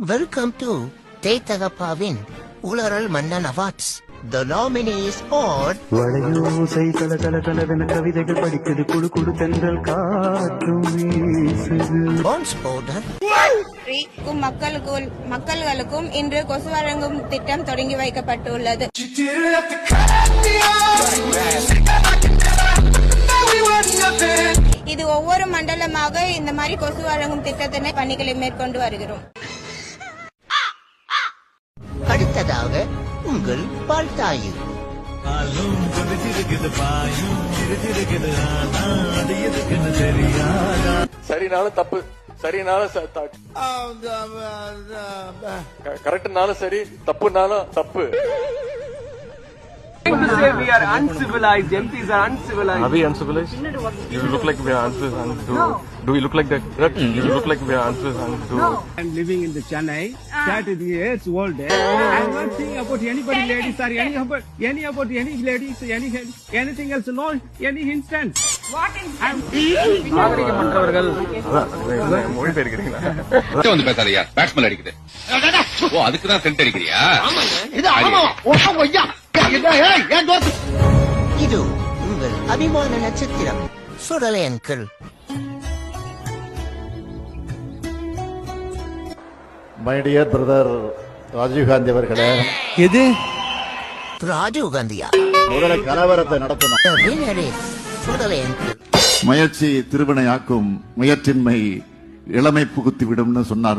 Welcome to தேத்தகப்பாவின் உலரல் மன்னன் awards. The nominees are வளையோசை கல கல கலவென கவிதைகள் படிக்குது குடு குடு தென்றல் காற்றும் வீசுது. Bonds Powder, மக்களுக்கும் இன்று கொசு வழங்கும் திட்டம் தொடங்கி வைக்கப்பட்டுள்ளது. இது ஒவ்வொரு மண்டலமாக இந்த மாதிரி கொசு வழங்கும் திட்டத்தினை பணிகளை மேற்கொண்டு வருகிறோம். அடுத்ததாக உங்கள் பால்தாயு. சரினாலும் தப்பு, சரினாலும் கரெக்ட்னாலும் சரி, தப்புனாலும் தப்பு. We are uncivilized. MPs are uncivilized. Are we uncivilized? You look like we are uncivilized. Do we look like that? You look like we are uncivilized. I'm living in the Chennai, 30 years old. I'm not saying about anybody ladies or any about any ladies, anything else. No, any instance. மொழி பெயர்க்கிறீங்களா? வந்து பேசாதயா, batsman அடிக்குது. ஓ, அதுக்குதான் send அடிக்கிறியா? இது உங்கள் அபிமான நட்சத்திரம் Sudalai uncle. My dear brother Rajiv Gandhi அவர்களே, எது ராஜீவ் காந்தியா? முதல்ல கலவரத்தை நடத்தணும். The winner is Sudalai uncle. முயற்சி திருவினையாக்கும், முயற்சின்மை இளமை புகுத்தி விடும்னு சொன்னார்.